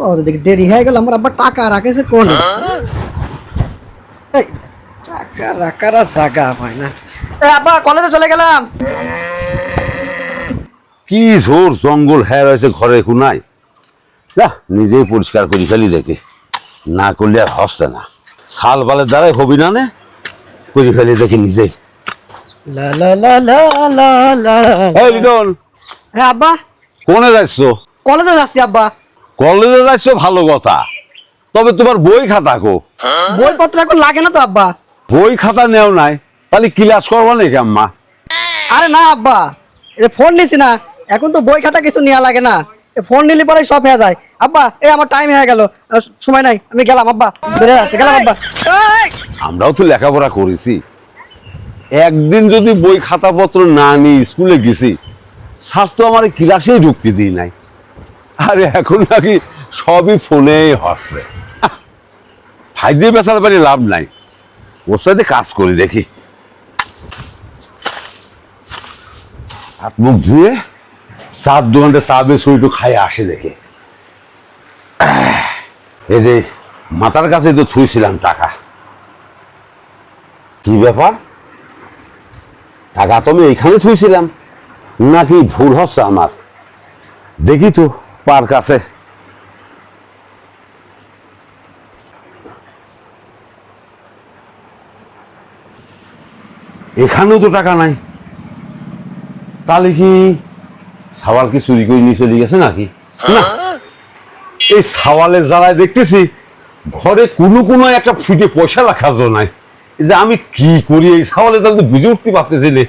ও দেখি দেরি হয়ে গেল, আমার আব্বা টাকা রাখেছে কোনে? এই, টাকা রাখার আর জায়গা হয় না। আব্বা কলেজে চলে গেলাম। কি ঝোর জঙ্গল হ্যাঁ রয়েছে ঘরে কোনাই, না নিজেই পরিষ্কার করি ফেলি দেখে, না করলে আর হসছে না। শাল বালের দ্বারাই হবি না নে, করি ফেলি দেখি নিজেই। লা লা লা লা লা লা। এই লিটন, হ্যাঁ আব্বা, কোনে যাচ্ছ? কলেজে যাচ্ছি আব্বা। কলেজে যাচ্ছ ভালো কথা, তবে তোমার বই খাতা কো? বইপত্র এখন লাগে না তো আব্বা। বই খাতা নেও নাই, তাহলে ক্লাস করবো নাকি আম্মা? আরে না আব্বা, এই ফোন নিছি না, এখন তো বই খাতা কিছু নেওয়া লাগে না। ফোন নিলে পরে সব হয়ে যায়। আব্বা এই আমার টাইম হয়ে গেল, সময় নাই, আমি গেলাম আব্বা, বেড়ে আসছে, গেলাম আব্বা। আমরাও তো লেখাপড়া করেছি, একদিন যদি বই খাতাপত্র না নিয়ে স্কুলে গেছি, স্যার তো আমার ক্লাসেই ঢুকতে দিই নাই। আরে এখন নাকি সবই ফোনেই হচ্ছে। ফাইজে বেচার পারি লাভ নাই, ওর সাথে কাজ করি দেখি। হাত মুখ ধুয়ে চার দোকানটা চা বেশ একটু খাই আসে দেখে। এই যে মাথার কাছে তো ছুঁয়েছিলাম টাকা, কি ব্যাপার? টাকা তো আমি এইখানে ছুঁয়েছিলাম, নাকি ভুল হচ্ছে আমার? দেখি তো পার কাছে। এখানেও তো টাকা নাই, তাহলে কি সাওয়াল কি চুরি করে নিয়ে চলে গেছে নাকি? না, এই সাওয়ালের জ্বালায় দেখতেছি ঘরে কোনো কোনো একটা ফুটে পয়সা রাখার জন্য নাই। এই যে আমি কি করি এই সাওয়ালে তো বুঝে উঠতে পারতেছিলে।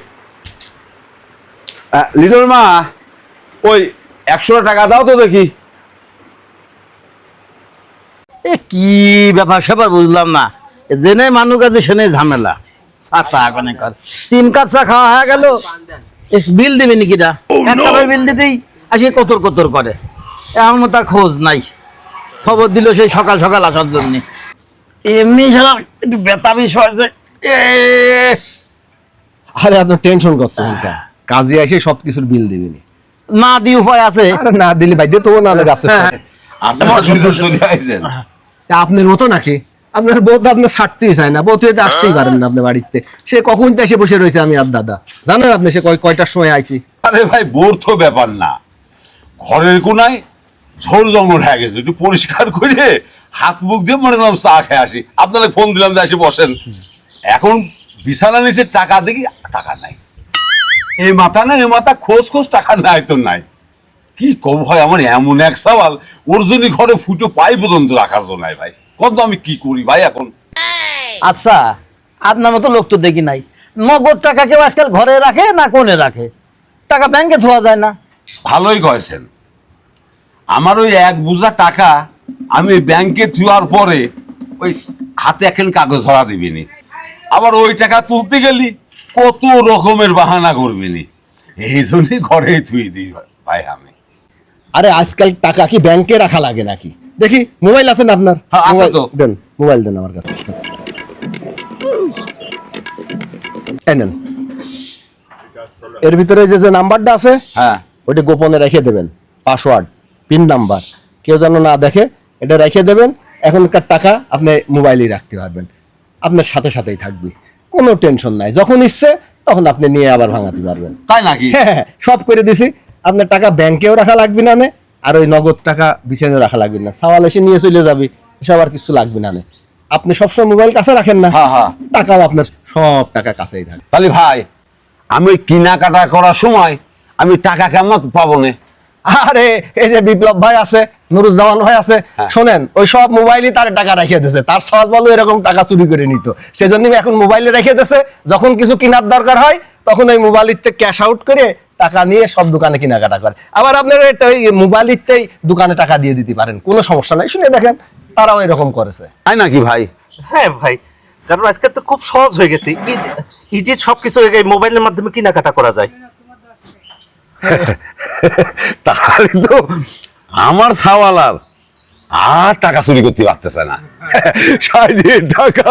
লিটল মা, ওই 100 টাকা দাও তো দেখি। এ কি ব্যাপার স্যাপার বুঝলাম না, জেনে মানুষ আছে সেনে ঝামেলা। চা কনে কর, 3 কাপ চা খাওয়া হয়ে গেল, বিল দিবে নাকি? না এক কাপের বিল দিতেই আসে কতর কতর করে। এমন তার খোঁজ নাই, খবর দিল সেই সকাল সকাল আসার জন্য। এমনি সারা একটু বেতা বিষয় যে আরে আপনার টেনশন করতে হবে, কাজে এসে সবকিছুর বিল দিবেনি। না দিয়ে উপায় আছে? আরে না দিলে ভাই দিয়ে তো না গাছে। আপনার মতো নাকি? আপনার বউ তো আপনি ছাড়তেই চায় না, বউ তুই আসতেই পারেন না আপনার বাড়িতে। সে কখন তো এসে বসে রয়েছে আমি আর দাদা, জানেন আপনি সে কয়টার সময় আইছি? আরে ভাই বোর তো ব্যাপার না, ঘরের কোনায় ঝোল জঙ্গল হয়ে গেছে, একটু পরিষ্কার করে হাত মুখ দিয়ে মনে করলাম চা খেয়ে আসি, আপনারা ফোন দিলাম যে এসে বসেন। এখন বিছানা নিচে টাকা দেখি টাকা নাই, এই মাথা না এই মাথা খোঁজ খোঁজ টাকা নাই তো নাই। কি কম হয় আমার এমন এক সওয়াল, ওর জন্য ঘরে ফুটো পাই পর্যন্ত রাখার জন্য নাই ভাই। কত আমি কি করি ভাই এখন? আচ্ছা, আপনার মতো লোক তো দেখি নাই, নগদ টাকা কেউ আজকাল ঘরে রাখে না কোনে রাখে? টাকা ব্যাংকে থোয়া যায় না? ভালোই কয়েছেন, আমার ওই 1 বোঝা টাকা আমি ব্যাংকে থুয়ার পরে ওই হাতে এখন কাগজ ধরা দিবিনি, আবার ওই টাকা তুলতে গেলি কত রকমের বাহানা করবিনি, এই জন্যই ঘরে থুই দিই ভাই আমি। আরে আজকাল টাকা কি ব্যাংকে রাখা লাগে নাকি? দেখি মোবাইল আছে না আপনার? হ্যাঁ, আছে মোবাইল তো। দেন, মোবাইল দেন আমার কাছে। এই নেন, এর ভিতরে যে যে নাম্বারটা আছে হ্যাঁ, ওইটা গোপনে রেখে দেবেন, পাসওয়ার্ড, পিন নাম্বার কেউ যেন না দেখে, এটা রেখে দেবেন। এখনকার টাকা আপনি মোবাইলেই রাখতে পারবেন, আপনার সাথে সাথেই থাকবে, কোনো টেনশন নাই। যখন ইচ্ছে তখন আপনি নিয়ে আবার ভাঙাতে পারবেন। তাই নাকি? হ্যাঁ, সব করে দিছি। আপনার টাকা ব্যাংকেও রাখা লাগবে না, আর ওই নগদ টাকা বিছানে রাখা লাগবে না, সাওয়াল এসে নিয়ে চলে যাবে, এসব আর কিছু লাগবে না। আপনি সবসময় মোবাইল কাছে রাখেন না, হ্যাঁ, হ্যাঁ। টাকাও আপনার সব টাকা কাছেই থাকে। তাহলে ভাই আমি ওই কেনাকাটা করার সময় আমি টাকা কেমন পাবো না? আরে এই যে বিপ্লব ভাই আছে, নুরুজ্জামান ভাই আছে, হ্যাঁ। শোনেন ওই সব মোবাইলই তার টাকা রেখে দিয়েছে, তার সওয়াল বলো এরকম টাকা চুরি করে নিত, সেজন্য এখন মোবাইলে রেখে দিয়েছে। যখন কিছু কেনার দরকার হয় তখন ওই মোবাইলতে ক্যাশ আউট করে টাকা নিয়ে সব দোকানে কেনাকাটা করে। আবার আপনার ওই মোবাইলতেই দোকানে টাকা দিয়ে দিতে পারেন, কোনো সমস্যা নাই। শুনে দেখেন, তারাও এরকম করেছে। তাই নাকি ভাই? হ্যাঁ ভাই, কারণ আজকে তো খুব সহজ হয়ে গেছে, ইজি সবকিছু এই মোবাইলের মাধ্যমে কেনাকাটা করা যায়। তাহলে তো আমার সাওয়ালার আর টাকা চুরি করতে পারতেছে না। 60 টাকা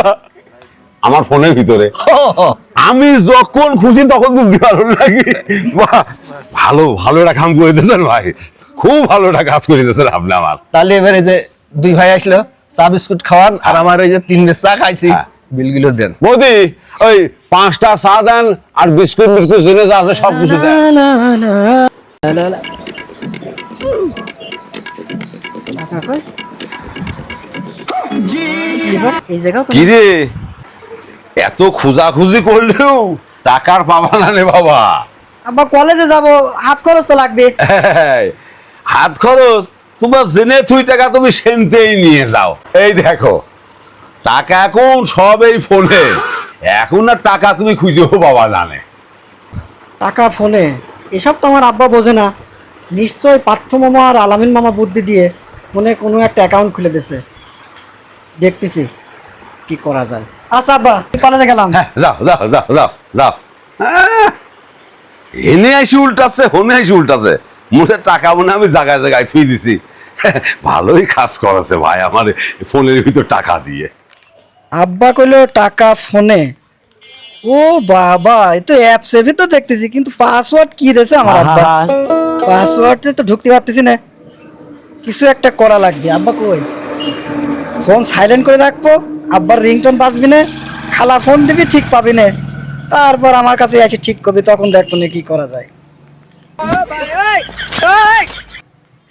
আমার ফোনের ভিতরে, আমি যখন খুশি তখন তুলতে পারবো নাকি? বাহ, ভালো ভালো একটা কাম করে দিয়েছেন ভাই, খুব ভালো একটা কাজ করে দিয়েছেন আপনি আমার। তাহলে এবারে যে দুই ভাই আসলো, চা বিস্কুট খাওয়ান, আর আমার ওই যে 3 চা খাইছি, হ্যাঁ। বিলগুলো দেন। বৌদি ওই 5টা চা দেন আর বিস্কুট মিস্কুট জেনে যা আছে সব কিছু দেন। এই জায়গাও তো কি রে এত খোঁজাখুঁজি করলেও টাকার পাবা না রে বাবা। আব্বা কলেজে যাব, হাত খরচ তো লাগবে। এই, হাত খরচ তোমার জেনে তুই টাকা তুমি সেনতেই নিয়ে যাও। এই দেখো টাকা এখন সব এই ফোনে, এখন আর টাকা তুমি খুঁজেও পাবা না নে। টাকা ফোনে, এসব তো আমার আব্বা বোঝে না। নিশ্চয় পার্থ মামা আর আলামিন মামা বুদ্ধি দিয়ে ফোনে কোনো একটা অ্যাকাউন্ট খুলে দিছে। দেখতেছি কি করা যায়। আচ্ছা আব্বা, কলেজে গেলাম। হ্যাঁ, যাও যাও যাও যাও যাও। এনে আইসি উল্টাচ্ছে, হনে আইসি উল্টাচ্ছে। মুখে টাকা মনে আমি জায়গায় জায়গায় থুই দিছি। ভালোই কাজ করেছে ভাই আমার ফোনের ভিতর টাকা দিয়ে। আব্বা কইলো টাকা ফোনে। ও বাবা, এই তো অ্যাপসের ভিতর দেখতেছি, কিন্তু পাসওয়ার্ড কি দিয়েছে আমার আব্বা? পাসওয়ার্ডে তো ঢুকতে পারতেছি না। কিছু একটা করা লাগবে। আব্বা কই? ফোন সাইলেন্ট করে রাখবো, আব্বার রিংটোন বাজবি না, খালা ফোন দিবি ঠিক পাবি না, তারপর আমার কাছে এসে ঠিক করবি, তখন দেখবো না কি করা যায়।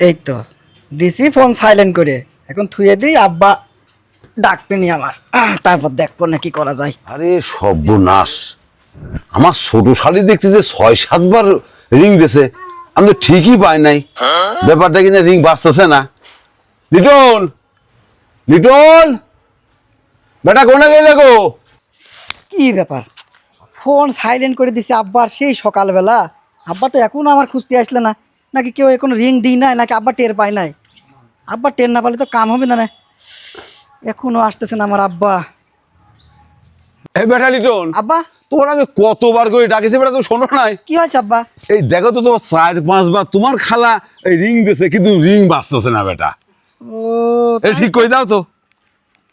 এই তো দিছি ফোন সাইলেন্ট করে, এখন থুয়ে দিই, আব্বা ডাকবে নি আমার, তারপর দেখবো না কি করা যায়। আরে সর্বনাশ, আমার ছোট শাড়ি দেখতেছে 6-7 বার রিং দিছে, আমি তো ঠিকই পাই নাই। ব্যাপারটা কিনা রিং বাজতেছে না। লিটন লিটন বেটা কোনে গেলে গো? কি ব্যাপার, ফোন সাইলেন্ট করে দিছে আব্বার সেই সকালবেলা। আব্বা তো এখনো আমার খুঁজতে আসলে না, নাকি কেউ এখনো রিং দিই নাই, নাকি আব্বা টের পায় নাই? আব্বা টের না পেলে তো কাম হবে না। এখনো আসতেছে না আমার আব্বা। এই বেটা লিটন, আব্বা তোমার আমি কতবার করে ডাকেছি বেটা, তুমি শোনো নাই? কি হয়েছে আব্বা? এই দেখো তো তোমার 4-5 বার তোমার খালা এই রিং দিছে, কিন্তু রিং বাজতেছে না বেটা। ও এই ঠিক করে দাও তো।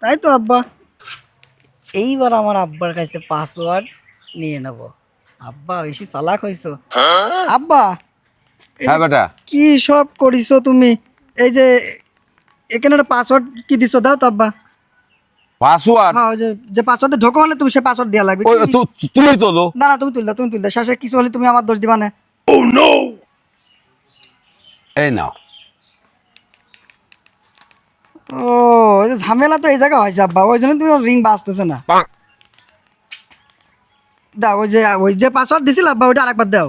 তাই তো আব্বা, এইবার আমার আব্বার কাছ থেকে পাসওয়ার্ড নিয়ে নেব। আব্বা বেশি চালাক হইছো। আব্বা এই হ্যাঁ বেটা, কি সব করিছো তুমি? এই যে এখানে একটা পাসওয়ার্ড কি দিছো, দাও তো আব্বা। পাসওয়ার্ড হ্যাঁ, ওই যে পাসওয়ার্ডে ঢোকা হলে তুমি সে পাসওয়ার্ড দেওয়া লাগবে। তুমি তোলো। না না, তুমি তুললে, তুমি তুললে, শেষে কিছু হলে তুমি আমার দোষ দিবা না। এই নাও। ও, এই যে ঝামেলা তো এই জায়গা হয়েছে আব্বা, ওই জন্য তুমি রিং বাজতেছে না। দাও, ওই যে পাসওয়ার্ড দিছিল আব্বা, ওইটা আরেকবার দাও।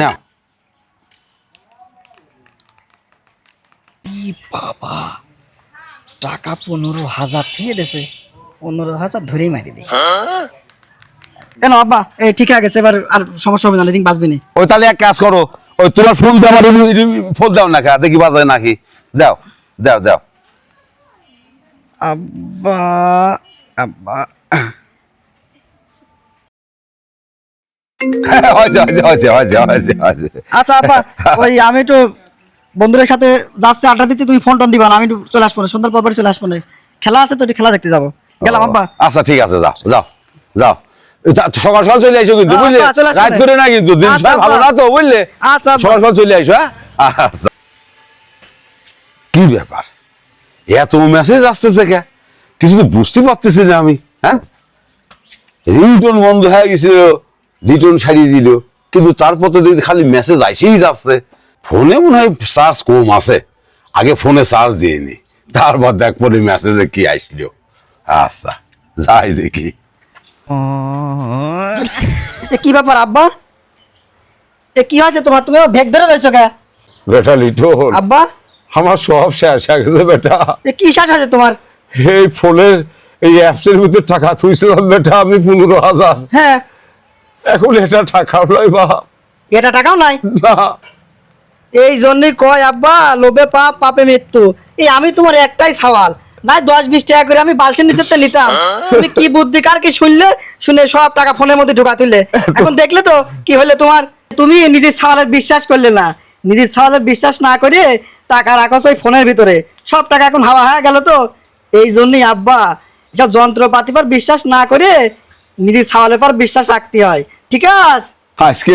নাও। বাবা, টাকা 15,000 ঠিক আছে, 15,000 ধরেই মারি দিই। কেন আব্বা, এই ঠিক আছে, এবার আর সমস্যা হবে না, রিং বাজবে না। ওই তাহলে এক কাজ করো, ওই তোমার ফোন দাও, আমার ফোন দাও না, দেখি বাজায় নাকি। দাও দাও দাও। আব্বা আব্বা হয়েছে হয়েছে হয়েছে হয়েছে হয়েছে হয়েছে। আচ্ছা আব্বা, ওই আমি একটু বন্ধুদের সাথে যাচ্ছে আড্ডা দিতে, তুমি ফোন টোন দিবা না, আমি একটু চলে আসবো না, সন্ধ্যার পর পরই চলে আসবো না। খেলা আছে তো, একটু খেলা দেখতে যাবো। গেলাম আব্বা। আচ্ছা ঠিক আছে, যাও যাও যাও। সকাল সকাল চলে আইসো কিন্তু, বুঝলে? আচ্ছা, চলে আসবো রাত না। করে না কিন্তু, দিন আচ্ছা, ভালো আব্বা। না তো, বুঝলে? আচ্ছা আব্বা। সকাল সকাল চলে আইসো। হ্যাঁ আচ্ছা। কি ব্যাপার, এত মেসেজ আসতেছে কে? কিছু তো বুঝতে পারতেছি না আমি। হ্যাঁ, রিংটোন বন্ধ হয়ে গেছিল, রিটন সারিয়ে দিল, কিন্তু তারপর তো দেখি খালি মেসেজ আইসেই যাচ্ছে। ফোনে মনে হয় চার্জ কম আছে, আগে ফোনে চার্জ দিয়ে নি, তারপর দেখ পরে মেসেজে কি আসলো। আচ্ছা যাই দেখি। এ কি ব্যাপার আব্বা, এ কি হয়েছে তোমার? তুমি আমার ব্যাগ ধরে রয়েছো কে বেটা লিটন, আব্বা? আমার সব শেষ হয়ে গেছে বেটা। এ কি শেষ হয়েছে তোমার? এই ফোনের এই অ্যাপসের ভিতরে টাকা থুইছিলাম বেটা আমি 15,000, হ্যাঁ, এখন এটা টাকা নয় বা এটা টাকাও নাই। না। এই জন্যই কয় আব্বা, লোভে পাপ, পাপে মৃত্যু। এই আমি তোমার একটাই সওয়াল, নাই 10-20 টাকা করে আমি বালসের নিচে নিতাম, তুমি কি বুদ্ধি কার কি শুনলে, শুনে সব টাকা ফোনের মধ্যে ঢোকা তুললে। এখন দেখলে তো কি হলে তোমার, তুমি নিজের সওয়ালের বিশ্বাস করলে না, নিজের সওয়ালের বিশ্বাস না করে টাকা রাখো ওই ফোনের ভিতরে, সব টাকা এখন হাওয়া হয়ে গেল তো। এই জন্যই আব্বা, এসব যন্ত্রপাতি পর বিশ্বাস না করে নিজের সওয়ালের পর বিশ্বাস রাখতে হয়, ঠিক আছে? আজকে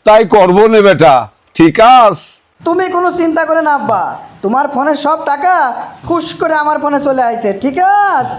তাই করবো নে বেটা, ঠিক আছে? তুমি কোনো চিন্তা করে না আব্বা, তোমার ফোনের সব টাকা খুশ করে আমার ফোনে চলে আইছে, ঠিক আছে?